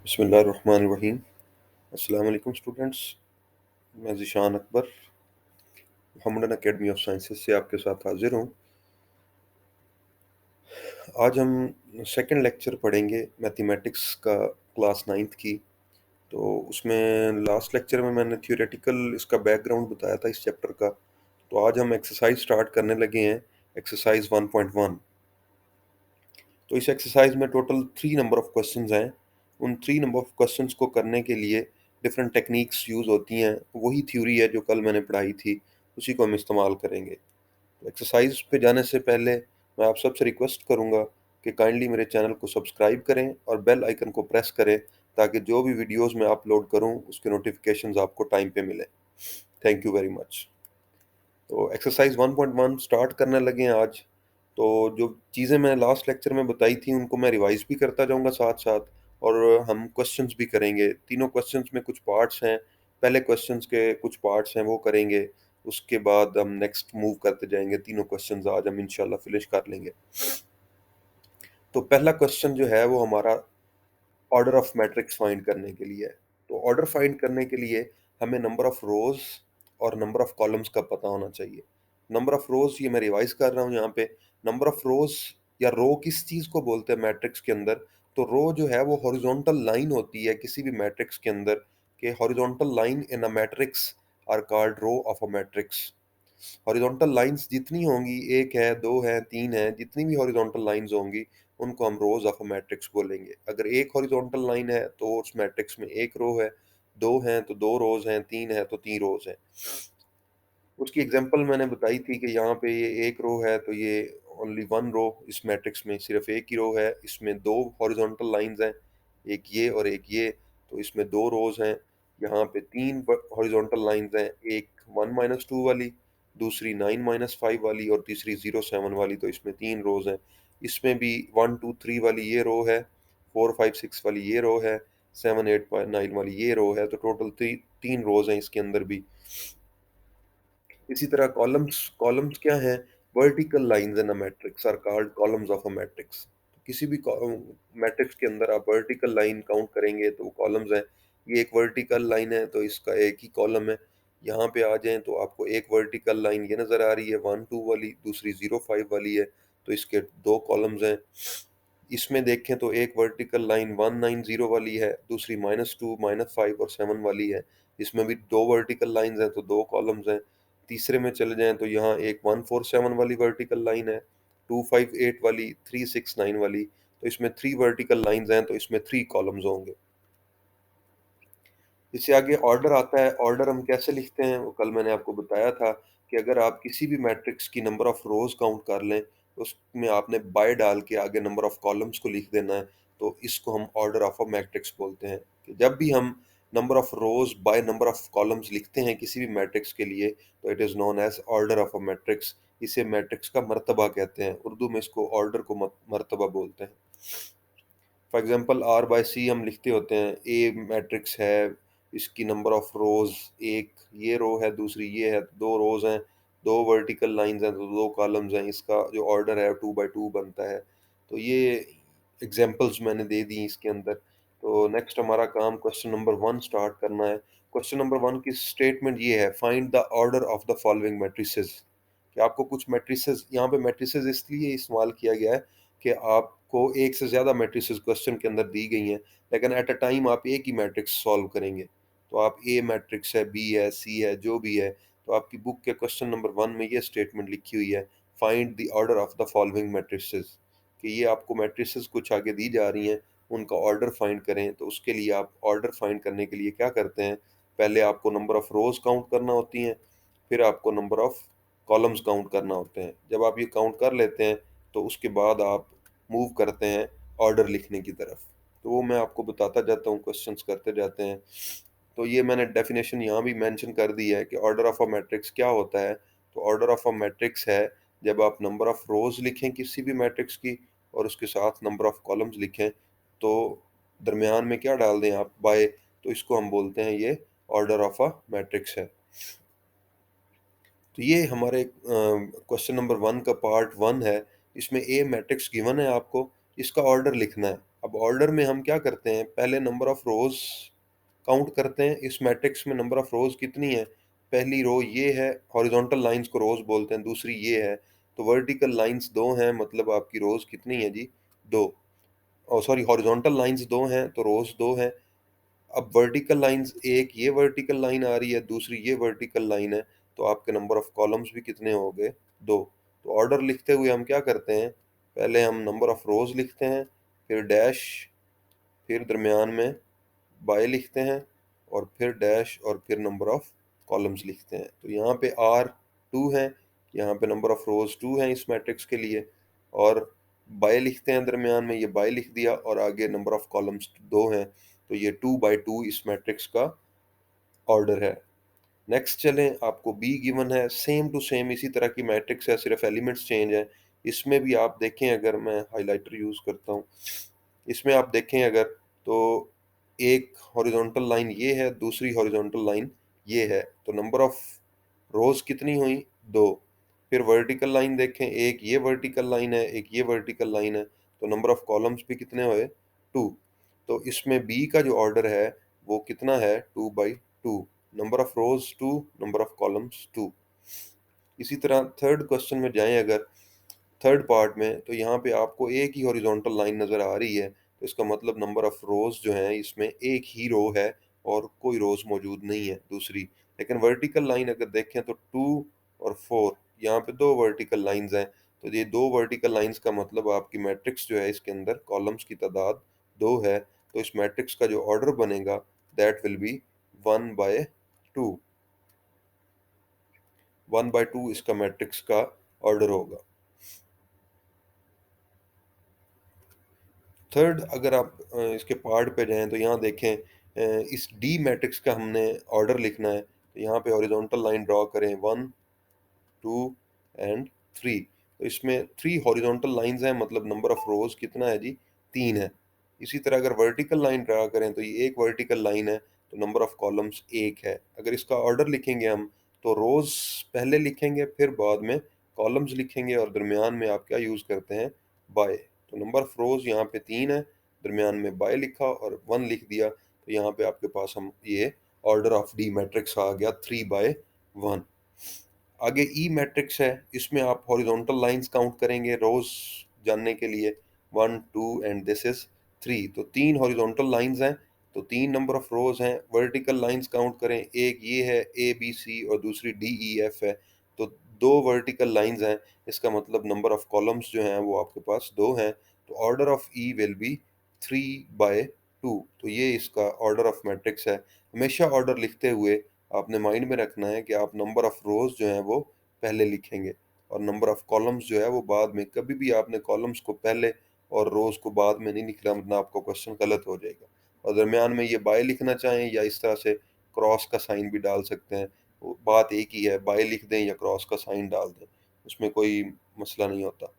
बिस्मिल्लाहिर्रहमानिर्रहीम। अस्सलाम वालेकुम स्टूडेंट्स। मैं Zeeshan Akbar Mohammedan academy of sciences से आपके साथ हाजिर हूँ। आज हम सेकंड लेक्चर पढ़ेंगे मैथमेटिक्स का क्लास नाइन्थ की। तो उसमें लास्ट लेक्चर में मैंने थ्योरेटिकल इसका बैकग्राउंड बताया था इस चैप्टर का। तो आज हम एक्सरसाइज स्टार्ट करने लगे हैं, एक्सरसाइज 1.1। तो इस एक्सरसाइज में टोटल 3 नंबर ऑफ क्वेश्चंस हैं। उन 3 नंबर ऑफ क्वेश्चंस को करने के लिए डिफरेंट टेक्निक्स यूज़ होती हैं। वही थ्योरी है जो कल मैंने पढ़ाई थी, उसी को हम इस्तेमाल करेंगे। तो एक्सरसाइज पे जाने से पहले मैं आप सबसे रिक्वेस्ट करूंगा कि काइंडली मेरे चैनल को सब्सक्राइब करें और बेल आइकन को प्रेस करें, ताकि जो भी वीडियोस मैं अपलोड करूं उसके नोटिफिकेशंस आपको टाइम पे मिले। Thank you very much. तो एक्सरसाइज 1.1 स्टार्ट करने लगे हैं आज। तो जो चीज़ें मैंने लास्ट लेक्चर में बताई थी उनको मैं रिवाइज भी करता जाऊंगा साथ साथ, और हम क्वेश्चंस भी करेंगे। तीनों क्वेश्चंस में कुछ पार्ट्स हैं। पहले क्वेश्चंस के कुछ पार्ट्स हैं वो करेंगे, उसके बाद हम नेक्स्ट मूव करते जाएंगे। तीनों क्वेश्चंस आज हम इंशाल्लाह फिनिश कर लेंगे। तो पहला क्वेश्चन जो है वो हमारा ऑर्डर ऑफ मैट्रिक्स फाइंड करने के लिए है। तो ऑर्डर फाइंड करने के लिए हमें नंबर ऑफ रोज और नंबर ऑफ कॉलम्स का पता होना चाहिए। नंबर ऑफ रोज ये मैं रिवाइज कर रहा हूँ यहाँ पे। नंबर ऑफ रोज या रो किस चीज को बोलते हैं मैट्रिक्स के अंदर? तो रो जो है वो हॉरिजॉन्टल लाइन होती है किसी भी मैट्रिक्स के अंदर, के horizontal line in a matrix are called row of a matrix. Horizontal lines जितनी होंगी, एक है, दो है, तीन है, जितनी भी हॉरिजॉन्टल लाइंस होंगी उनको हम रोज ऑफ अ मैट्रिक्स बोलेंगे। अगर एक हॉरिजॉन्टल लाइन है तो उस मैट्रिक्स में एक रो है, दो हैं तो दो रोज हैं, तीन है तो तीन रोज हैं। उसकी एग्जांपल मैंने बताई थी कि यहाँ पे ये एक रो है तो ये ओनली वन रो, इस मैट्रिक्स में सिर्फ एक ही रो है, इसमें दो हॉरिजॉन्टल लाइंस हैं, एक ये और एक ये, तो इसमें दो रोज हैं। यहाँ पे तीन हॉरिजॉन्टल लाइंस हैं, एक 1 - 2 वाली, दूसरी 9 - 5 वाली और तीसरी 0 7 वाली, तो इसमें तीन रोज हैं। इसमें भी 1 2 3 वाली ये रो है, 4 5 6 वाली ये रो है, 7 8 9 वाली ये रो है, तो टोटल तीन रोज हैं इसके अंदर भी। इसी तरह कॉलम्स, कॉलम्स क्या है? Vertical lines in a matrix are called columns of a matrix. किसी भी मैट्रिक्स के अंदर आप वर्टिकल लाइन काउंट करेंगे तो वो कॉलम्स हैं। ये एक वर्टिकल लाइन है तो इसका एक ही कॉलम है। यहाँ पे आ जाएं तो आपको एक वर्टिकल लाइन ये नज़र आ रही है 1 2 वाली, दूसरी 0 5 वाली है, तो इसके दो कॉलम्स हैं। इसमें देखें तो एक वर्टिकल लाइन 1 9 0 वाली है, दूसरी -2 -5 और 7 वाली है। इसमें भी दो वर्टिकल लाइंस हैं तो दो कॉलम्स हैं। तीसरे में चले जाएं तो यहाँ एक 1 4 7 वाली वर्टिकल लाइन है, 2 5 8 वाली, 3 6 9 वाली, तो इसमें थ्री वर्टिकल लाइंस हैं तो इसमें थ्री कॉलम्स होंगे। इससे आगे ऑर्डर आता है। ऑर्डर हम कैसे लिखते हैं वो कल मैंने आपको बताया था कि अगर आप किसी भी मैट्रिक्स की नंबर ऑफ रोज काउंट कर लें तो उसमें आपने बाय डाल के आगे नंबर ऑफ कॉलम्स को लिख देना है। तो इसको हम ऑर्डर ऑफ अ मैट्रिक्स बोलते हैं। कि जब भी हम number of rows by number of columns लिखते हैं किसी भी मैट्रिक्स के लिए तो it is known as order of a matrix. इसे मैट्रिक्स का मर्तबा कहते हैं, उर्दू में इसको ऑर्डर को मर्तबा बोलते हैं। फॉर एग्जांपल आर बाय सी हम लिखते होते हैं, ए मैट्रिक्स है, इसकी नंबर ऑफ रोज एक ये रो है, दूसरी ये है, दो रोज हैं, दो वर्टिकल लाइंस हैं तो दो कॉलम्स हैं, इसका जो ऑर्डर है 2 by 2 बनता है। तो ये एग्जांपल्स मैंने दे दी इसके अंदर। तो नेक्स्ट हमारा काम क्वेश्चन नंबर 1 स्टार्ट करना है। क्वेश्चन नंबर 1 की स्टेटमेंट ये है, find the order of the following matrices. कि आपको कुछ मैट्रिसेस, यहाँ पे मैट्रिसेस इसलिए इस्तेमाल किया गया है कि आपको एक से ज़्यादा मैट्रिसेस क्वेश्चन के अंदर दी गई हैं, लेकिन एट अ टाइम आप एक ही मैट्रिक्स सॉल्व करेंगे। तो आप ए मैट्रिक्स है, बी है, सी है, जो भी है, तो आपकी बुक के क्वेश्चन नंबर 1 में ये स्टेटमेंट लिखी हुई है, find the order of the following matrices. कि ये आपको मैट्रिसेस कुछ आगे दी जा रही हैं, उनका ऑर्डर फाइंड करें। तो उसके लिए आप ऑर्डर फाइंड करने के लिए क्या करते हैं, पहले आपको नंबर ऑफ रोज काउंट करना होती हैं, फिर आपको नंबर ऑफ कॉलम्स काउंट करना होते हैं। जब आप ये काउंट कर लेते हैं तो उसके बाद आप मूव करते हैं ऑर्डर लिखने की तरफ। तो वो मैं आपको बताता जाता हूँ, क्वेश्चंस करते जाते हैं। तो ये मैंने डेफिनेशन यहाँ भी मेंशन कर दी है कि ऑर्डर ऑफ अ मैट्रिक्स क्या होता है। तो ऑर्डर ऑफ अ मैट्रिक्स है जब आप नंबर ऑफ रोज लिखें किसी भी मैट्रिक्स की और उसके साथ नंबर ऑफ कॉलम्स लिखें, तो दरमियान में क्या डाल दें आप, बाय, तो इसको हम बोलते हैं ये ऑर्डर ऑफ अ मैट्रिक्स है। तो ये हमारे क्वेश्चन नंबर 1 का पार्ट 1 है। इसमें ए मैट्रिक्स गिवन है आपको, इसका ऑर्डर लिखना है। अब ऑर्डर में हम क्या करते हैं, पहले नंबर ऑफ रोज काउंट करते हैं। इस मैट्रिक्स में नंबर ऑफ रोज कितनी है, पहली रो ये है, हॉरिजॉन्टल लाइंस को रोज बोलते हैं, दूसरी ये है, तो वर्टिकल लाइंस दो हैं, मतलब आपकी रोज कितनी है जी, दो। और सॉरी, हॉरिजॉन्टल लाइंस दो हैं तो रोज दो हैं। अब वर्टिकल लाइंस, एक ये वर्टिकल लाइन आ रही है, दूसरी ये वर्टिकल लाइन है, तो आपके नंबर ऑफ कॉलम्स भी कितने हो गए, दो। तो ऑर्डर लिखते हुए हम क्या करते हैं, पहले हम नंबर ऑफ रोज लिखते हैं, फिर डैश, फिर दरमियान में बाय लिखते हैं, और फिर डैश, और फिर नंबर ऑफ कॉलम्स लिखते हैं। तो यहाँ पे आर टू है, यहाँ पे नंबर ऑफ रोज टू है इस मैट्रिक्स के लिए, और बाय लिखते हैं दरमियान में, ये बाय लिख दिया, और आगे नंबर ऑफ कॉलम्स दो हैं, तो ये 2 by 2 इस मैट्रिक्स का ऑर्डर है। नेक्स्ट चलें, आपको बी गिवन है, सेम टू सेम इसी तरह की मैट्रिक्स है, सिर्फ एलिमेंट्स चेंज है। इसमें भी आप देखें, अगर मैं हाइलाइटर यूज करता हूँ, इसमें आप देखें अगर, तो एक हॉरिजॉन्टल लाइन ये है, दूसरी हॉरिजॉन्टल लाइन ये है, तो नंबर ऑफ रोज कितनी हुई, दो। फिर वर्टिकल लाइन देखें, एक ये वर्टिकल लाइन है, एक ये वर्टिकल लाइन है, तो नंबर ऑफ कॉलम्स भी कितने हुए, टू। तो इसमें बी का जो ऑर्डर है वो कितना है, 2 by 2, number of rows two, number of columns two. इसी तरह थर्ड क्वेश्चन में जाएं अगर, थर्ड पार्ट में, तो यहाँ पे आपको एक ही हॉरिजॉन्टल लाइन नज़र आ रही है, तो इसका मतलब नंबर ऑफ रोज जो है इसमें एक ही रो है और कोई रोज मौजूद नहीं है दूसरी। लेकिन वर्टिकल लाइन अगर देखें तो 2 और 4, यहाँ पे दो वर्टिकल लाइंस हैं, तो ये दो वर्टिकल लाइंस का मतलब आपकी मैट्रिक्स जो है इसके अंदर कॉलम्स की तादाद दो है, तो इस मैट्रिक्स का जो ऑर्डर बनेगा that will B 1 by 2। 1 by 2 इसका मैट्रिक्स का ऑर्डर होगा। थर्ड, अगर आप इसके पार्ट पे जाएं तो यहाँ देखें, इस डी मैट्रिक्स का हमने ऑर्डर लिखना है, तो यहाँ पे हॉरिजॉन्टल लाइन ड्रॉ करें, 1 2 एंड 3। तो इसमें थ्री हॉरिजॉन्टल लाइंस हैं, मतलब नंबर ऑफ रोज कितना है जी, तीन है। इसी तरह अगर वर्टिकल लाइन ड्रा करें तो ये एक वर्टिकल लाइन है, तो नंबर ऑफ कॉलम्स एक है। अगर इसका ऑर्डर लिखेंगे हम, तो रोज पहले लिखेंगे, फिर बाद में कॉलम्स लिखेंगे, और दरमियान में आप क्या यूज़ करते हैं, बाय। तो नंबर ऑफ रोज यहाँ पे तीन है, दरमियान में बाय लिखा और 1 लिख दिया, तो यहाँ पे आपके पास हम ये ऑर्डर ऑफ डी मैट्रिक्स आ गया 3 by 1। आगे ई मैट्रिक्स है, इसमें आप हॉरिजॉन्टल लाइंस काउंट करेंगे रोज जानने के लिए, 1 2 एंड दिस इज 3। तो तीन हॉरिजॉन्टल लाइंस हैं, तो तीन नंबर ऑफ रोज हैं। वर्टिकल लाइंस काउंट करें, एक ये है ए बी सी, और दूसरी डी ई एफ है, तो दो वर्टिकल लाइंस हैं, इसका मतलब नंबर ऑफ कॉलम्स जो हैं वो आपके पास दो हैं, तो order of E will be 3 by 2। तो ये इसका ऑर्डर ऑफ मैट्रिक्स है। हमेशा ऑर्डर लिखते हुए आपने माइंड में रखना है कि आप नंबर ऑफ रोज जो हैं वो पहले लिखेंगे, और नंबर ऑफ कॉलम्स जो है वो बाद में। कभी भी आपने कॉलम्स को पहले और रोज को बाद में नहीं लिखना, वरना आपको क्वेश्चन गलत हो जाएगा। और दरमियान में ये बाय लिखना चाहें या इस तरह से क्रॉस का साइन भी डाल सकते हैं, वो बात एक ही है, बाय लिख दें या क्रॉस का साइन डाल दें, उसमें कोई मसला नहीं होता।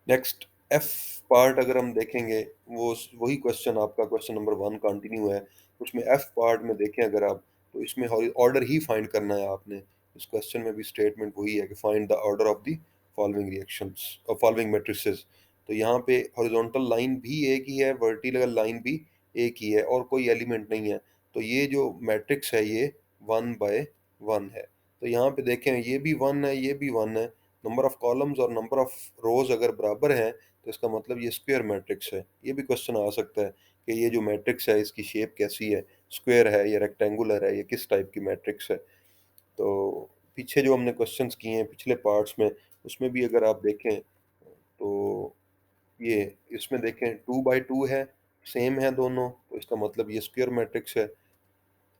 नेक्स्ट, एफ पार्ट अगर हम देखेंगे, वो वही क्वेश्चन आपका क्वेश्चन नंबर 1 कंटिन्यू है। उसमें एफ पार्ट में देखें अगर आप, तो इसमें ऑर्डर ही फाइंड करना है आपने। इस क्वेश्चन में भी स्टेटमेंट वही है कि find the order of the following reactions और फॉलोइंग मैट्रिसेस। तो यहाँ पे हॉरिजॉन्टल लाइन भी एक ही है, वर्टिकल लाइन भी एक ही है, और कोई एलिमेंट नहीं है, तो ये जो मैट्रिक्स है ये 1 by 1 है। तो यहाँ पे देखें, ये भी 1 है, ये भी 1 है। नंबर ऑफ कॉलम्स और नंबर ऑफ रोज अगर बराबर हैं, तो इसका मतलब ये स्क्वायर मैट्रिक्स है। ये भी क्वेश्चन आ सकता है कि ये जो मैट्रिक्स है इसकी शेप कैसी है, स्क्वायर है या रेक्टेंगुलर है, या किस टाइप की मैट्रिक्स है। तो पीछे जो हमने क्वेश्चंस किए हैं पिछले पार्ट्स में, उसमें भी अगर आप देखें, तो ये इसमें देखें 2 by 2 है, सेम है दोनों, तो इसका मतलब ये स्क्वायर मैट्रिक्स है।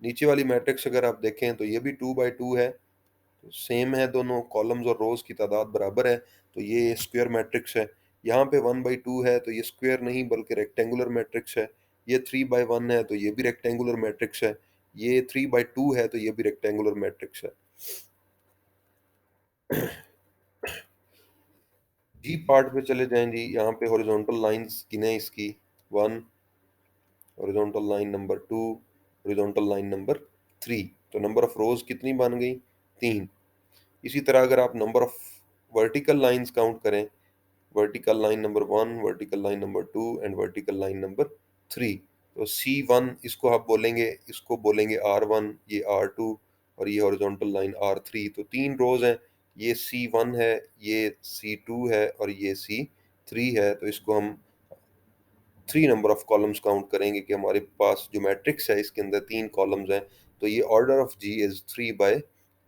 नीचे वाली मैट्रिक्स अगर आप देखें तो ये भी 2 by 2 है, तो सेम है दोनों, कॉलम्स और रोज की तादाद बराबर है, तो ये स्क्वायर मैट्रिक्स है। यहाँ पे 1 by 2 है, तो ये स्क्वायर नहीं बल्कि रेक्टेंगुलर मैट्रिक्स है। ये 3 by 1 है, तो ये भी रेक्टेंगुलर मैट्रिक्स है। ये 3 by 2 है, तो ये भी रेक्टेंगुलर मैट्रिक्स है। जी पार्ट पे चले जाएं जी, यहाँ पे हॉरिजॉन्टल लाइंस गिने इसकी, 1, horizontal line number 2, horizontal line number 3। तो नंबर ऑफ रोज कितनी बन गई, तीन। इसी तरह अगर आप number of vertical lines count करें, vertical line number 1, vertical line number 2 and vertical line number 3। तो C1 इसको आप बोलेंगे, इसको बोलेंगे R1, ये R2 और ये हॉरिजॉन्टल लाइन R3। तो 3 रोज़ हैं, ये C1 है, ये C2 है और ये C3 है। तो इसको हम 3 नंबर ऑफ कॉलम्स काउंट करेंगे कि हमारे पास जो मैट्रिक्स है इसके अंदर 3 कॉलम्स हैं। तो ये order of G is 3 by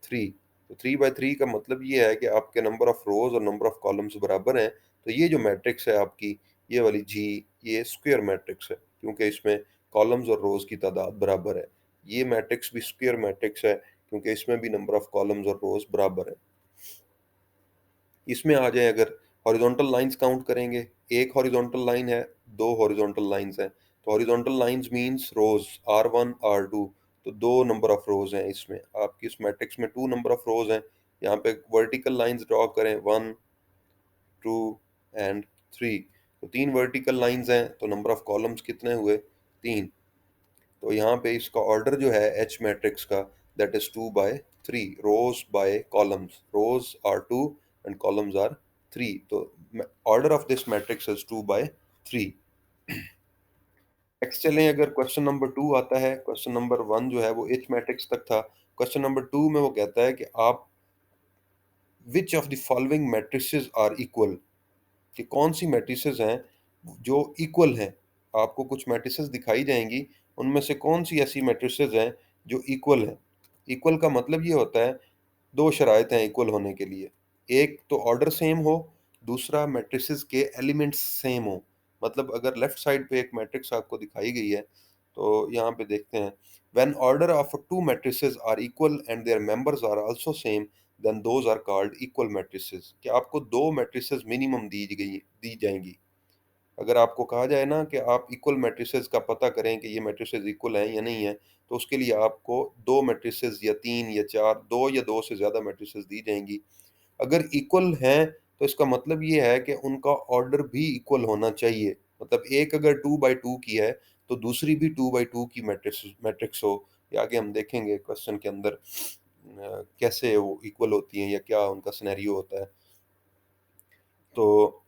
3। तो 3 बाय 3 का मतलब ये है कि आपके नंबर ऑफ रोज़ और नंबर ऑफ कॉलम्स बराबर हैं। तो ये जो मैट्रिक्स है आपकी, ये वाली G, ये स्क्वायर मैट्रिक्स है क्योंकि इसमें कॉलम्स और रोज़ की तादाद बराबर है। ये मैट्रिक्स भी स्क्वायर मैट्रिक्स है क्योंकि इसमें भी नंबर ऑफ कॉलम्स और रोज़ बराबर है। इसमें आ जाए अगर हॉरिजॉन्टल लाइंस काउंट करेंगे, एक हॉरिजॉन्टल लाइन है, दो हॉरिजॉन्टल लाइंस हैं। तो हॉरिजॉन्टल लाइंस मींस रोज R1 R2। तो दो नंबर ऑफ रोज हैं इसमें, आपकी इस मैट्रिक्स में 2 नंबर ऑफ रोज हैं। यहाँ पे वर्टिकल लाइंस ड्रॉ करें, 1 2 एंड 3। तो 3 वर्टिकल लाइंस हैं तो नंबर ऑफ कॉलम्स कितने हुए, 3। तो यहाँ पे इसका ऑर्डर जो है एच मैट्रिक्स का, that is 2 by 3, rows by columns, rows are 2 and columns are 3। तो order of this matrix is 2 by 3। Next चलें, अगर क्वेश्चन नंबर 2 आता है, क्वेश्चन नंबर 1 जो है वो एच मैट्रिक्स तक था। क्वेश्चन नंबर 2 में वो कहता है कि आप which of the following matrices are equal, कि कौन सी मैट्रिसेस हैं जो इक्वल हैं। आपको कुछ मैट्रिसेस दिखाई जाएंगी, उनमें से कौन सी ऐसी मैट्रिसेस हैं जो इक्वल हैं। इक्वल का मतलब ये होता है, दो शराइत हैं इक्वल होने के लिए। एक तो ऑर्डर सेम हो, दूसरा मैट्रिसेस के एलिमेंट्स सेम हो। मतलब अगर लेफ्ट साइड पे एक मैट्रिक्स आपको दिखाई गई है, तो यहाँ पे देखते हैं, when order of two matrices are equal and their members are also same, then those are called equal matrices. कि आपको दो मैट्रिसेस मिनिमम दी जाएंगी। अगर आपको कहा जाए ना कि आप इक्वल मैट्रिसेस का पता करें कि ये मैट्रिसेस इक्वल हैं या नहीं है, तो उसके लिए आपको दो मैट्रिसेस या तीन या चार, दो या दो से ज़्यादा मैट्रिसेस दी जाएंगी। अगर इक्वल हैं तो इसका मतलब ये है कि उनका ऑर्डर भी इक्वल होना चाहिए। मतलब एक अगर 2 बाई 2 की है तो दूसरी भी 2 बाई 2 की मैट्रिक्स मैट्रिक्स हो। ये आगे हम देखेंगे क्वेश्चन के अंदर कैसे वो इक्वल होती हैं या क्या उनका सिनेरियो होता है। तो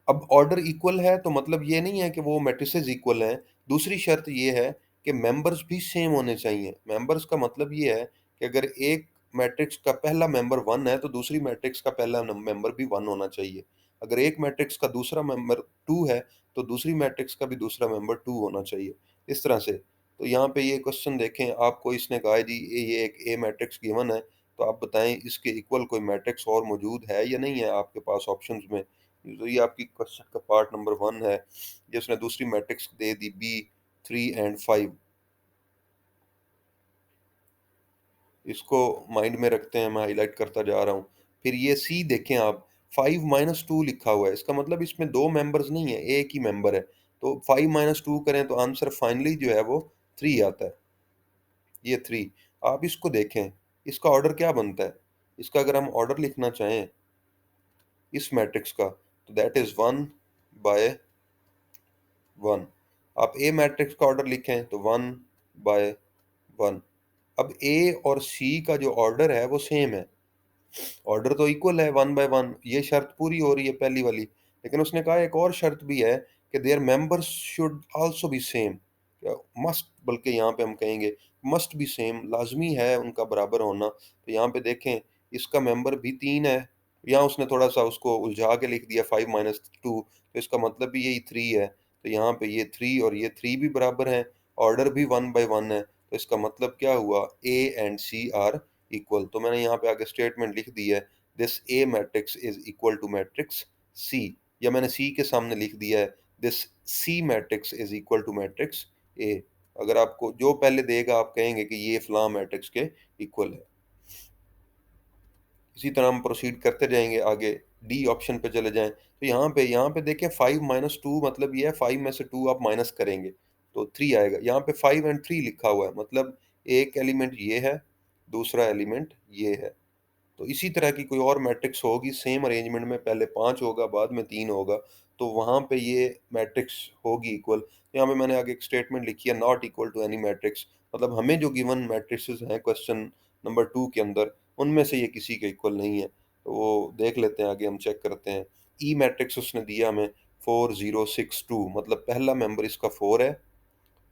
अब ऑर्डर इक्वल है तो मतलब ये नहीं है कि वो मैट्रिसेस इक्वल हैं। दूसरी शर्त ये है कि मेंबर्स भी सेम होने चाहिए। मेंबर्स का मतलब ये है कि अगर एक मैट्रिक्स का पहला मेंबर 1 है तो दूसरी मैट्रिक्स का पहला मेंबर भी 1 होना चाहिए। अगर एक मैट्रिक्स का दूसरा मेंबर 2 है तो दूसरी मैट्रिक्स का भी दूसरा मेंबर 2 होना चाहिए। इस तरह से। तो यहाँ पे ये क्वेश्चन देखें, आपको इसने कहा है जी ये एक ए मैट्रिक्स गिवन है, तो आप बताएं इसके इक्वल कोई मैट्रिक्स और मौजूद है या नहीं है आपके पास ऑप्शंस में। तो ये आपकी क्वेश्चन का पार्ट नंबर 1 है। ये उसने दूसरी matrix they the B 3 and 5। इसको माइंड में रखते हैं, मैं हाईलाइट करता जा रहा हूँ। फिर ये C देखें आप, 5 माइनस 2 लिखा हुआ है, इसका मतलब इसमें दो मेंबर्स नहीं है, एक ही मेंबर है। तो 5 माइनस 2 करें तो आंसर फाइनली जो है वो 3 आता है। ये 3। आप इसको देखें, इसका ऑर्डर क्या बनता है। इसका अगर हम ऑर्डर लिखना चाहें इस मैट्रिक्स का, तो दैट इज 1 बाय 1। आप ए मैट्रिक्स का ऑर्डर लिखें तो 1 बाय 1। अब ए और सी का जो ऑर्डर है वो सेम है, ऑर्डर तो इक्वल है 1 बाय 1, ये शर्त पूरी हो रही है पहली वाली। लेकिन उसने कहा एक और शर्त भी है कि there members should also be same. Must, बल्कि यहाँ पे हम कहेंगे मस्ट बी सेम, लाजमी है उनका बराबर होना। तो यहाँ पे देखें, इसका मेंबर भी 3 है। यहाँ उसने थोड़ा सा उसको उलझा के लिख दिया 5 माइनस 2, तो इसका मतलब भी यही 3 है। तो यहाँ पे ये 3 और ये 3 भी बराबर हैं, ऑर्डर भी 1 बाय 1 है। तो इसका मतलब क्या हुआ, A and C are equal. तो मैंने यहाँ पे आगे स्टेटमेंट लिख दी है, this A matrix is equal to matrix C. या मैंने सी के सामने लिख दिया है, this C matrix is equal to matrix A. अगर आपको जो पहले देगा आप कहेंगे कि ये फलां मैट्रिक्स के इक्वल है। इसी तरह हम प्रोसीड करते जाएंगे आगे, डी ऑप्शन पे चले जाएं। तो यहाँ पे देखें 5 माइनस 2, मतलब ये है 5 में से 2 आप माइनस करेंगे तो 3 आएगा। यहाँ पे 5 एंड 3 लिखा हुआ है, मतलब एक एलिमेंट ये है, दूसरा एलिमेंट ये है। तो इसी तरह की कोई और मैट्रिक्स होगी सेम अरेंजमेंट में, पहले 5 होगा बाद में 3 होगा, तो वहाँ पे ये मैट्रिक्स होगी इक्वल। तो यहाँ पे मैंने आगे एक स्टेटमेंट लिखी है, not equal to any matrix. मतलब हमें जो गिवन मैट्रिक्सेस हैं क्वेश्चन नंबर 2 के अंदर, उनमें से ये किसी के इक्वल नहीं है। तो वो देख लेते हैं, आगे हम चेक करते हैं। ई मैट्रिक्स उसने दिया हमें 4062, मतलब पहला मेंबर इसका 4 है,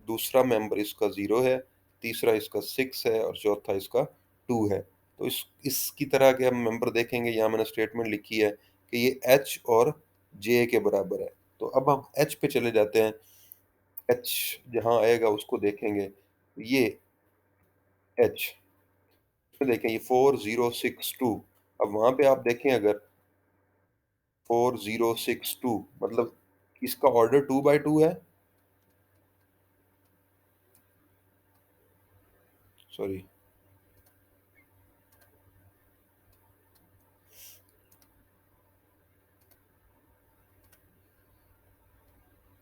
दूसरा मेंबर इसका 0 है, तीसरा इसका 6 है और चौथा इसका 2 है। तो इसकी तरह के हम मेंबर देखेंगे, यहाँ मैंने स्टेटमेंट लिखी है कि ये एच और जे के बराबर है। तो अब हम एच पे चले जाते हैं, एच जहाँ आएगा उसको देखेंगे। ये एच पे देखें, ये 4062, अब वहाँ पे आप देखें अगर 4062, मतलब इसका ऑर्डर 2 by 2 है, सॉरी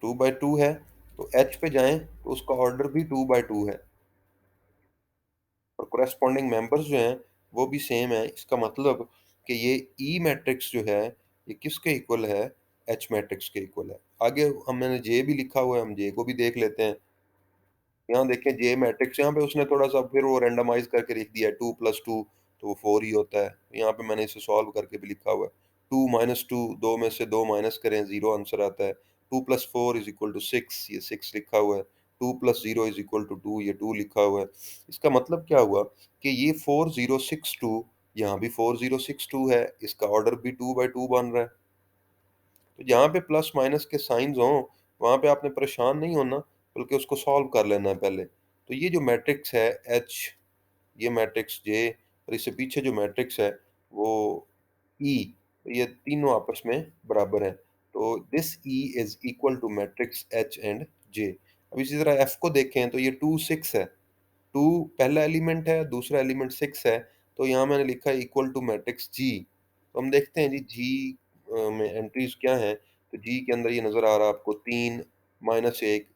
2 by 2 है। तो एच पे जाएं तो उसका ऑर्डर भी 2 by 2 है और कोरेस्पॉन्डिंग मेंबर्स जो हैं वो भी सेम है। इसका मतलब कि ये ई मैट्रिक्स जो है ये किसके इक्वल है, एच मैट्रिक्स के इक्वल है। आगे हम मैंने जे भी लिखा हुआ है, हम जे को भी देख लेते हैं। यहाँ देखें जे मैट्रिक्स, यहाँ पे उसने थोड़ा सा फिर वो रेंडमाइज करके लिख दिया है, 2 + 2 तो वो 4 ही होता है। यहाँ पे मैंने इसे सॉल्व करके भी लिखा हुआ है, 2 - 2, दो में से दो माइनस करें, 0 आंसर आता है। 2 + 4 = 6, ये 6 लिखा हुआ है। 2 + 0 = 2, ये 2 लिखा हुआ है। इसका मतलब क्या हुआ कि ये 4062, यहाँ भी 4062 है, इसका ऑर्डर भी 2 by 2 बन रहा है। तो जहाँ पे प्लस माइनस के साइंस हों वहाँ पे आपने परेशान नहीं होना, बल्कि उसको सॉल्व कर लेना है पहले। तो ये जो मैट्रिक्स है एच, ये मैट्रिक्स जे और इससे पीछे जो मैट्रिक्स है वो ई, ये तीनों आपस में बराबर हैं। तो this E is equal to matrix H and J. अब इसी तरह एफ को देखें तो ये 2 6 है, 2 पहला एलिमेंट है, दूसरा एलिमेंट 6 है। तो यहाँ मैंने लिखा है इक्वल टू मैट्रिक्स जी। तो हम देखते हैं जी जी में एंट्रीज क्या हैं। तो जी के अंदर ये नज़र आ रहा है आपको 3 - 1,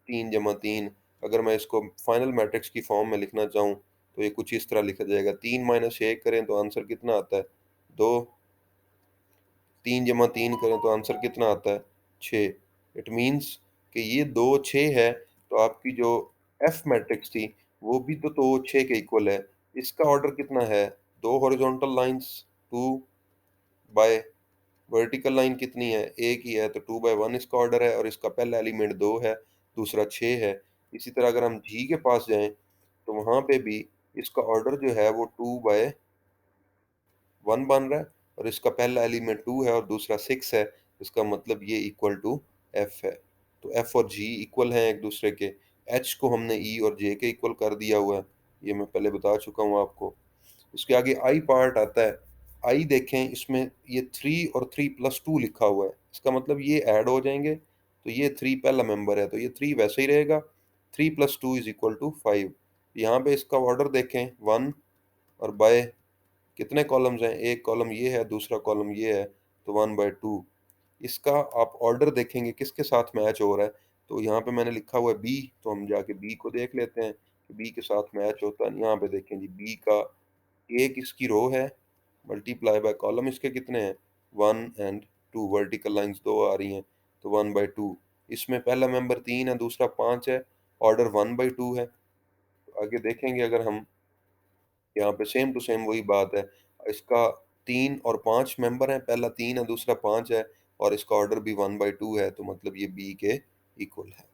3 + 3। अगर मैं इसको फाइनल मैट्रिक्स की फॉर्म में लिखना चाहूँ तो ये कुछ इस तरह लिखा जाएगा, 3 - 1 करें तो आंसर कितना आता है, 2। 3 + 3 करें तो आंसर कितना आता है, 6। इट मीन्स कि ये 2 6 है। तो आपकी जो एफ मैट्रिक्स थी वो भी तो 2 6 के इक्वल है। इसका ऑर्डर कितना है, दो horizontal lines, 2 bye vertical line कितनी है, एक ही है, तो 2/1 इसका ऑर्डर है और इसका पहला एलिमेंट 2 है, दूसरा 6 है। इसी तरह अगर हम जी के पास जाएं तो वहां पे भी इसका ऑर्डर जो है वो 2/1 बन रहा है और इसका पहला एलिमेंट 2 है और दूसरा 6 है। इसका मतलब ये इक्वल टू एफ है। तो एफ और जी इक्वल हैं एक दूसरे के। एच को हमने ई और जे के इक्वल कर दिया हुआ है, ये मैं पहले बता चुका हूँ आपको। उसके आगे आई पार्ट आता है। आई देखें, इसमें ये 3 और 3 + 2 लिखा हुआ है, इसका मतलब ये ऐड हो जाएंगे। तो ये 3 पहला मेंबर है तो ये 3 वैसे ही रहेगा, 3 + 2 = 5। यहाँ पे इसका ऑर्डर देखें 1 और बाय कितने कॉलम्स हैं, एक कॉलम ये है, दूसरा कॉलम ये है, तो 1/2। इसका आप ऑर्डर देखेंगे किसके साथ मैच हो रहा है। तो यहाँ पे मैंने लिखा हुआ है बी, तो हम जाके बी को देख लेते हैं कि बी के साथ मैच होता है। यहाँ पे देखें जी, बी का एक इसकी रो है, मल्टीप्लाई बाय कॉलम इसके कितने हैं, 1 और 2, वर्टिकल लाइंस दो आ रही हैं, तो 1/2। इसमें पहला मेंबर 3 है, दूसरा 5 है, ऑर्डर 1/2 है। तो आगे देखेंगे अगर हम, यहाँ पे सेम टू सेम वही बात है। इसका 3 और 5 मेंबर हैं, पहला 3 है, दूसरा 5 है और इसका ऑर्डर भी 1/2 है, तो मतलब ये बी के इक्वल है।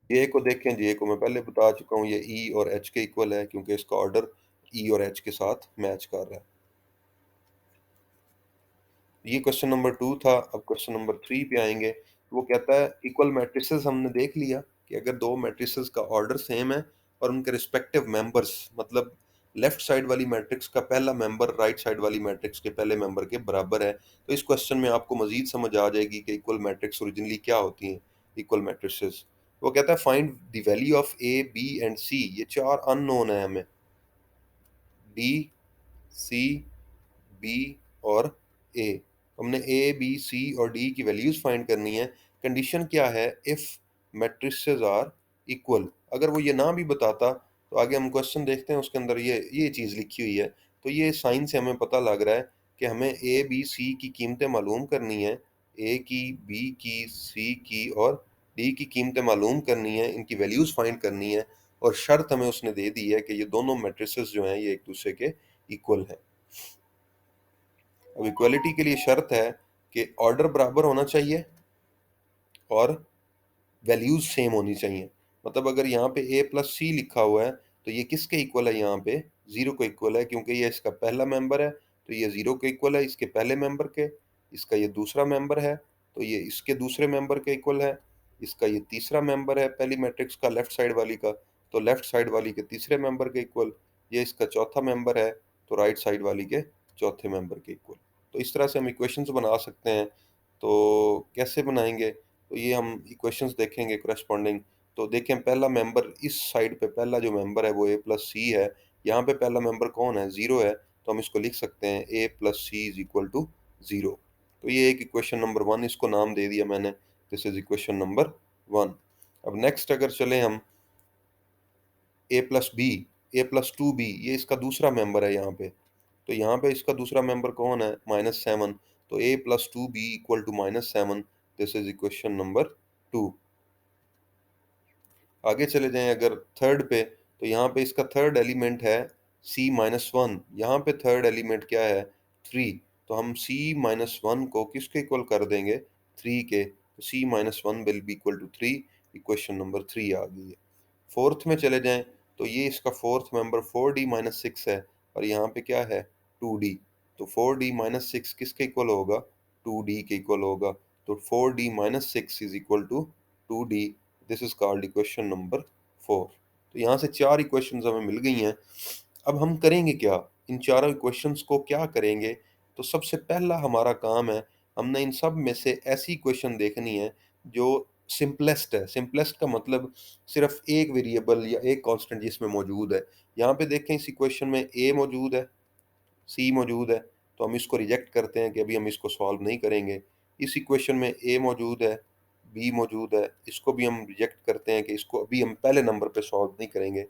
जे को देखें, जे को मैं पहले बता चुका हूँ, ये ई और एच के इक्वल है क्योंकि इसका ऑर्डर ई और एच के साथ मैच कर रहा है। ये क्वेश्चन नंबर 2 था। अब क्वेश्चन नंबर 3 पे आएंगे। वो कहता है इक्वल मैट्रिसेस, हमने देख लिया कि अगर दो मैट्रिसेस का ऑर्डर सेम है और उनके रिस्पेक्टिव मेंबर्स, मतलब लेफ्ट साइड वाली मैट्रिक्स का पहला मेंबर राइट साइड वाली मैट्रिक्स के पहले मेंबर के बराबर है, तो इस क्वेश्चन में आपको मजीद समझ आ जाएगी कि इक्वल मैट्रिक्स ओरिजिनली क्या होती हैं। इक्वल मैट्रिसेस, वो कहता है find the value of A B and C. ये चार अननोन है हमें, डी, सी, बी और ए। हमने ए बी सी और डी की वैल्यूज फाइंड करनी है। कंडीशन क्या है, इफ मैट्रिसेस आर इक्वल। अगर वो ये ना भी बताता तो आगे हम क्वेश्चन देखते हैं, उसके अंदर ये चीज़ लिखी हुई है। तो ये साइन से हमें पता लग रहा है कि हमें ए बी सी की कीमतें मालूम करनी है, ए की, बी की, सी की और डी की कीमतें मालूम करनी है, इनकी वैल्यूज फाइंड करनी है। और शर्त हमें उसने दे दी है कि ये दोनों मैट्रिसेस जो हैं ये एक दूसरे के इक्वल हैं। अब इक्वलिटी के लिए शर्त है कि ऑर्डर बराबर होना चाहिए और वैल्यूज सेम होनी चाहिए। मतलब अगर यहाँ पे ए प्लस सी लिखा हुआ है तो ये किसके इक्वल है, यहाँ पे जीरो को इक्वल है, क्योंकि ये इसका पहला मेंबर है तो ये जीरो के इक्वल है इसके पहले मेंबर के। इसका ये दूसरा मेंबर है तो ये इसके दूसरे मेंबर के इक्वल है। इसका ये तीसरा मेंबर है पहली मैट्रिक्स का लेफ्ट साइड वाली का, तो लेफ्ट साइड वाली के तीसरे मेंबर के इक्वल। ये इसका चौथा मेंबर है तो राइट साइड वाली के चौथे मेंबर के इक्वल। तो इस तरह से हम इक्वेशंस बना सकते हैं। तो कैसे बनाएंगे, तो ये हम इक्वेशंस देखेंगे करस्पॉन्डिंग। तो देखें पहला मेंबर इस साइड पे, पहला जो मेंबर है वो ए प्लस सी है। यहाँ पे पहला मेंबर कौन है, जीरो है, तो हम इसको लिख सकते हैं A plus C is equal to zero. तो ये एक इक्वेशन नंबर वन, इसको नाम दे दिया मैंने, this is equation number one. अब नेक्स्ट अगर चले हम ए प्लस बी, ए प्लस टू बी, ये इसका दूसरा मेंबर है यहाँ पे। तो यहाँ पे इसका दूसरा मेंबर कौन है, माइनस सेवन। तो A plus two B equal to minus seven, this is equation number two. आगे चले जाएं अगर थर्ड पे, तो यहाँ पे इसका थर्ड एलिमेंट है सी माइनस वन। यहाँ पे थर्ड एलिमेंट क्या है, थ्री। तो हम सी माइनस वन को किसके इक्वल कर देंगे, थ्री के। तो C minus one will be equal to three, equation number three आ गई है। फोर्थ में चले जाएं तो ये इसका fourth member four D minus six है, और यहाँ पे क्या है, टू डी। तो फोर डी माइनस सिक्स किसके इक्वल होगा, टू डी के इक्वल होगा। तो four D minus six is equal to two D, this is called equation number four. तो यहाँ से चार इक्वेशंस हमें मिल गई हैं। अब हम करेंगे क्या, इन चारों इक्वेशंस को क्या करेंगे। तो सबसे पहला हमारा काम है, हमने इन सब में से ऐसी इक्वेशन देखनी है जो सिंपलेस्ट है। सिंपलेस्ट का मतलब सिर्फ एक वेरिएबल या एक कांस्टेंट जिसमें मौजूद है। यहाँ पे देखें इस इक्वेशन में ए मौजूद है, सी मौजूद है, तो हम इसको रिजेक्ट करते हैं कि अभी हम इसको सॉल्व नहीं करेंगे। इस इक्वेशन में ए मौजूद है, बी मौजूद है, इसको भी हम रिजेक्ट करते हैं कि इसको अभी हम पहले नंबर पे सॉल्व नहीं करेंगे।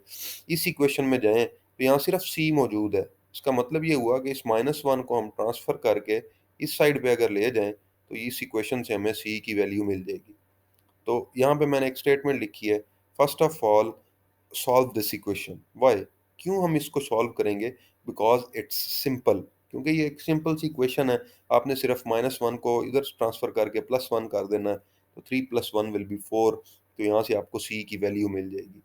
इस इक्वेशन में जाएं तो यहाँ सिर्फ सी मौजूद है। इसका मतलब ये हुआ कि इस माइनस वन को हम ट्रांसफर करके इस साइड पे अगर ले जाएं तो इस इक्वेशन से हमें सी की वैल्यू मिल जाएगी। तो यहाँ पे मैंने एक स्टेटमेंट लिखी है, first of all solve this equation. Why, क्यों हम इसको सॉल्व करेंगे, बिकॉज इट्स सिंपल। क्योंकि ये एक सिंपल सी इक्वेशन है, आपने सिर्फ माइनस वन को इधर ट्रांसफर करके प्लस वन कर देना है। तो three plus one will B four, तो यहाँ से आपको सी की वैल्यू मिल जाएगी।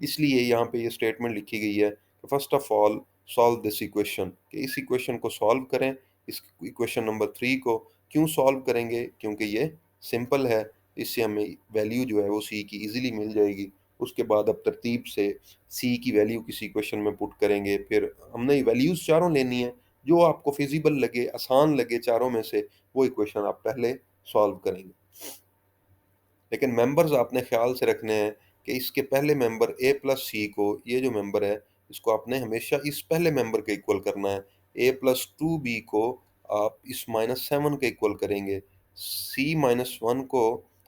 इसलिए यहाँ पे ये स्टेटमेंट लिखी गई है कि first of all solve this equation, कि इस इक्वेशन को सॉल्व करें। इस इक्वेशन नंबर थ्री को क्यों सॉल्व करेंगे, क्योंकि ये सिंपल है, इससे हमें वैल्यू जो है वो सी की इजीली मिल जाएगी। उसके बाद अब तरतीब से सी की वैल्यू किसी इक्वेशन में पुट करेंगे, फिर हमने वैल्यूज चारों लेनी है, जो आपको फिजिबल लगे, आसान लगे चारों में से, वो इक्वेशन आप पहले सॉल्व करेंगे। लेकिन मेंबर्स आपने ख्याल से रखने हैं कि इसके पहले मेंबर ए प्लस सी को, ये जो मेंबर है इसको आपने हमेशा इस पहले मेंबर के इक्वल करना है। ए प्लस टू बी को आप इस माइनस सेवन के इक्वल करेंगे। सी माइनस वन को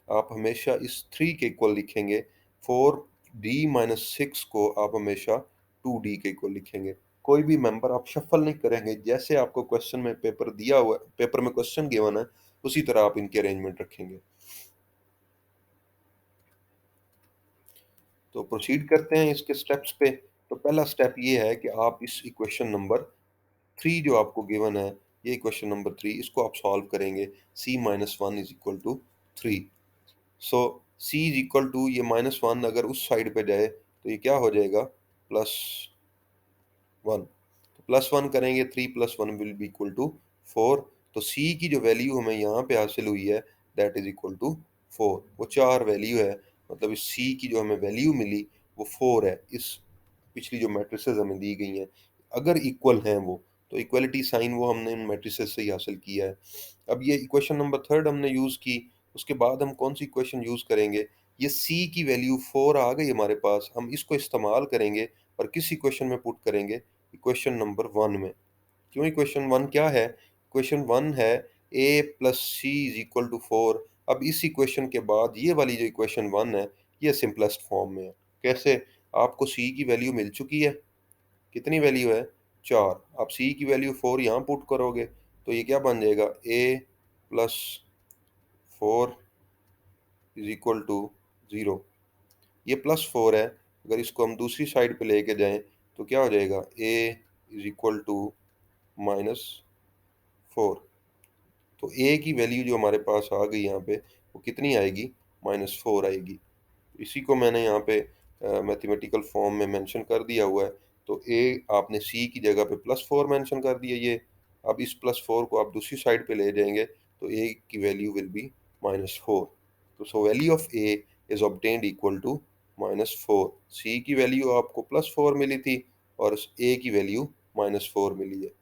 आप हमेशा इस थ्री के इक्वल लिखेंगे। फोर डी माइनस सिक्स को आप हमेशा टू डी के इक्वल लिखेंगे। कोई भी मेंबर आप शफल नहीं करेंगे, जैसे आपको क्वेश्चन में पेपर दिया हुआ, पेपर में क्वेश्चन गिवन है उसी तरह आप इनके अरेंजमेंट रखेंगे। तो प्रोसीड करते हैं इसके स्टेप्स पे। तो पहला स्टेप ये है कि आप इस इक्वेशन नंबर थ्री जो आपको गिवन है, ये इक्वेशन नंबर थ्री, इसको आप सॉल्व करेंगे। C minus one is equal to three. So C is equal to, ये माइनस वन अगर उस साइड पे जाए तो ये क्या हो जाएगा, प्लस वन। तो प्लस वन करेंगे, three plus one will be equal to four. तो सी की जो वैल्यू हमें यहाँ पे हासिल हुई है that is equal to four. वो चार वैल्यू है, मतलब इस सी की जो हमें वैल्यू मिली वो फोर है। इस पिछली जो मैट्रिसेस हमें दी गई हैं अगर इक्वल हैं वो, तो इक्वलिटी साइन वो हमने इन मैट्रिसेस से ही हासिल किया है। अब ये इक्वेशन नंबर थर्ड हमने यूज़ की, उसके बाद हम कौन सी इक्वेशन यूज़ करेंगे, ये सी की वैल्यू फोर आ गई हमारे पास, हम इसको इस्तेमाल करेंगे और किस इक्वेशन में पुट करेंगे, इक्वेशन नंबर वन में। क्यों, इक्वेशन वन क्या है, इक्वेशन वन है A plus C is equal to four. अब इस इक्वेशन के बाद ये वाली जो इक्वेशन वन है ये सिंपलेस्ट फॉर्म में है। कैसे, आपको सी की वैल्यू मिल चुकी है, कितनी वैल्यू है, चार। आप सी की वैल्यू फोर यहाँ पुट करोगे तो ये क्या बन जाएगा, A plus four is equal to zero. ये प्लस फोर है, अगर इसको हम दूसरी साइड पे लेके जाएं तो क्या हो जाएगा, ए इज इक्वल टू माइनस 4। तो ए की वैल्यू जो हमारे पास आ गई यहाँ पे, वो कितनी आएगी? -4 आएगी। इसी को मैंने यहाँ पे मैथमेटिकल फॉर्म में मेंशन कर दिया हुआ है। तो ए आपने सी की जगह पे +4 मेंशन कर दिया ये। अब इस +4 को आप दूसरी साइड पे ले जाएंगे तो ए की वैल्यू विल बी -4। तो so value of A is obtained equal to -4। C की वैल्यू आपको +4 मिली थी और ए की वैल्यू -4 मिली है।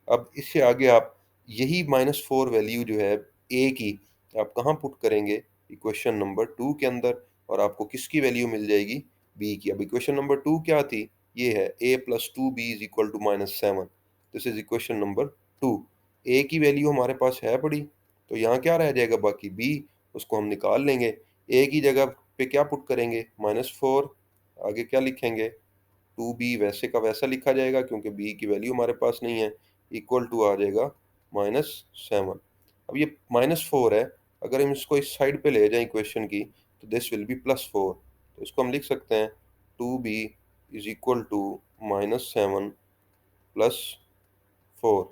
अब इससे आगे आप यही -4 वैल्यू जो है ए की, आप कहाँ पुट करेंगे? इक्वेशन नंबर 2 के अंदर, और आपको किसकी वैल्यू मिल जाएगी? बी की। अब इक्वेशन नंबर 2 क्या थी? ये है a + 2b is equal to -7। This is equation number 2। A की वैल्यू हमारे पास है बड़ी, तो यहाँ क्या रह जाएगा बाकी? बी। उसको हम निकाल लेंगे। ए की जगह पे क्या पुट करेंगे? -4। आगे क्या लिखेंगे? 2b वैसे का वैसा लिखा जाएगा क्योंकि b की वैल्यू हमारे पास नहीं है। इक्वल टू आ जाएगा -7। अब ये -4 है, अगर हम इसको इस साइड पे ले जाएं इक्वेशन की, तो दिस विल बी +4। तो इसको हम लिख सकते हैं 2b is equal to -7 plus 4।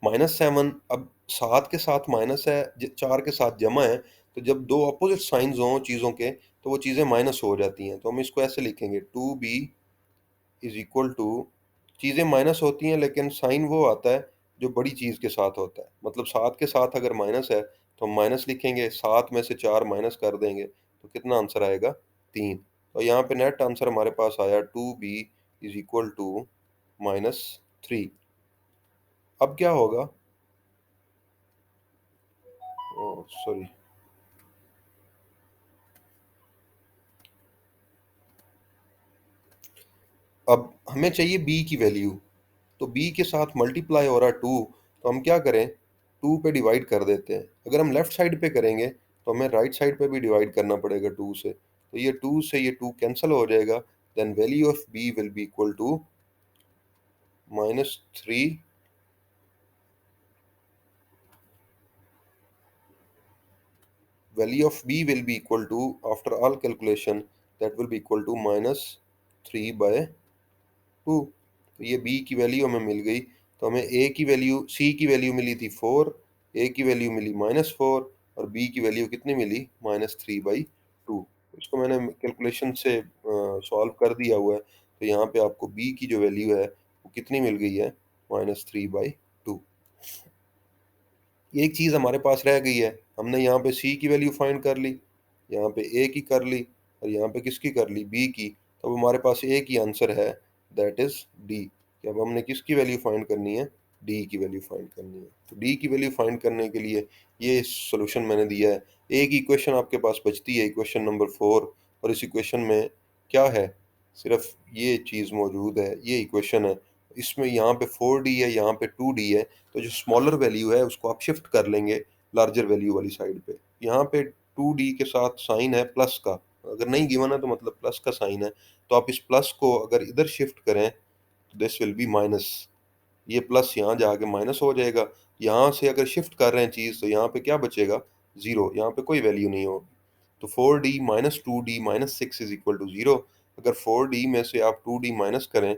-7, अब 7 के साथ माइनस है, 4 के साथ जमा है, तो जब दो अपोजिट साइंस हों चीज़ों के, तो वो चीज़ें माइनस हो जाती हैं। तो हम इसको ऐसे लिखेंगे 2b इज इक्वल टू, चीज़ें माइनस होती हैं लेकिन साइन वो आता है जो बड़ी चीज़ के साथ होता है। मतलब 7 के साथ अगर माइनस है तो हम माइनस लिखेंगे, 7 में से 4 माइनस कर देंगे तो कितना आंसर आएगा? 3। तो यहाँ पे नेट आंसर हमारे पास आया 2b इज इक्वल टू -3। अब क्या होगा? ओह सॉरी, अब हमें चाहिए b की वैल्यू। तो b के साथ मल्टीप्लाई हो रहा है 2, तो हम क्या करें? 2 पे डिवाइड कर देते हैं। अगर हम लेफ्ट साइड पे करेंगे तो हमें राइट साइड पे भी डिवाइड करना पड़ेगा 2 से। तो ये 2 से ये 2 कैंसिल हो जाएगा। Then value of b will be equal to -3। Value of b will be equal to, after all calculation, that will be equal to -3/2। तो ये b की वैल्यू हमें मिल गई। तो हमें c की वैल्यू मिली थी 4, a की वैल्यू मिली -4, और b की वैल्यू कितनी मिली? -3/2। इसको मैंने कैलकुलेशन से सॉल्व कर दिया हुआ है। तो यहाँ पे आपको b की जो वैल्यू है वो कितनी मिल गई है? -3/2। एक चीज़ हमारे पास रह गई है, हमने यहाँ पे c की वैल्यू फाइंड कर ली, यहाँ पे a की कर ली, और यहाँ पे किसकी कर ली? b की। तो अब हमारे पास a की आंसर है, दैट इज d। कि अब हमने किसकी वैल्यू फाइंड करनी है? d की वैल्यू फाइंड करनी है। तो d की वैल्यू फाइंड करने के लिए ये सॉल्यूशन मैंने दिया है। एक इक्वेशन आपके पास बचती है, इक्वेशन नंबर 4, और इस इक्वेशन में क्या है? सिर्फ ये चीज़ मौजूद है, ये इक्वेशन है। इसमें यहाँ पे 4d है, यहाँ पे 2d है। तो जो स्मॉलर वैल्यू है उसको आप शिफ्ट कर लेंगे लार्जर वैल्यू वाली साइड पे। यहाँ पे 2d के साथ साइन है प्लस का, अगर नहीं गिवन है तो मतलब प्लस का साइन है। तो आप इस प्लस को अगर इधर शिफ्ट करें तो दिस विल बी माइनस। ये प्लस यहाँ जाके माइनस हो जाएगा। यहाँ से अगर शिफ्ट कर रहे हैं चीज़, तो यहाँ पे क्या बचेगा? 0। यहाँ पे कोई वैल्यू नहीं होगी। तो 4d minus 2d minus 6 is equal to 0। अगर 4d में से आप 2d माइनस करें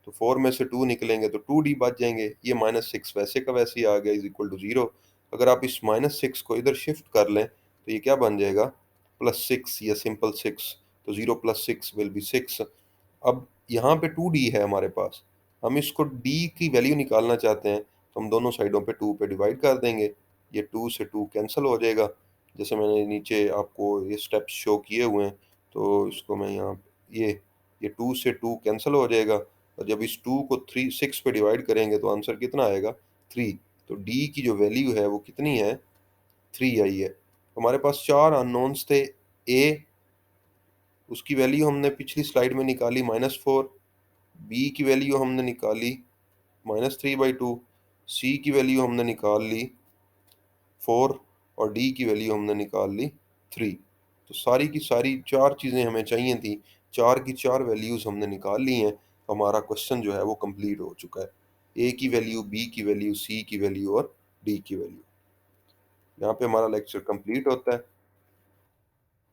तो 4 में से 2 निकलेंगे तो 2d बच जाएंगे। ये -6 वैसे का वैसे ही आ गया, इज इक्वल टू 0। अगर आप इस -6 को इधर शिफ्ट कर लें तो ये क्या बन जाएगा? +6 या सिंपल 6। तो 0 + 6 विल बी 6। अब यहाँ पे 2d है हमारे पास, हम इसको d की वैल्यू निकालना चाहते हैं, तो हम दोनों साइडों पे 2 पे डिवाइड कर देंगे। ये 2 से 2 कैंसिल हो जाएगा। जैसे मैंने नीचे आपको ये स्टेप्स शो किए हुए हैं, तो इसको मैं यहाँ ये 2 से 2 कैंसिल हो जाएगा, और जब इस 2 को 6 पे डिवाइड करेंगे तो आंसर कितना आएगा? 3। तो d की जो वैल्यू है वो कितनी है? 3 आई है। हमारे पास 4 अननोन्स थे। a, उसकी वैल्यू हमने पिछली स्लाइड में निकाली -4। b की वैल्यू हमने निकाली -3/2। c की वैल्यू हमने निकाल ली 4, और d की वैल्यू हमने निकाल ली 3। तो सारी की सारी 4 चीज़ें हमें चाहिए थी, 4 की 4 वैल्यूज़ हमने निकाल ली हैं। हमारा क्वेश्चन जो है वो कंप्लीट हो चुका है। a की वैल्यू, b की वैल्यू, c की वैल्यू और d की वैल्यू। यहाँ पे हमारा लेक्चर कंप्लीट होता है।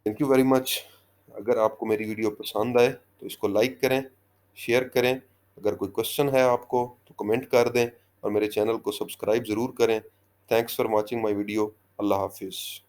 Thank you very much. अगर आपको मेरी वीडियो पसंद आए तो इसको लाइक करें, शेयर करें। अगर कोई क्वेश्चन है आपको तो कमेंट कर दें। और मेरे चैनल को सब्सक्राइब ज़रूर करें। Thanks for watching my video. अल्लाह हाफ़िज़।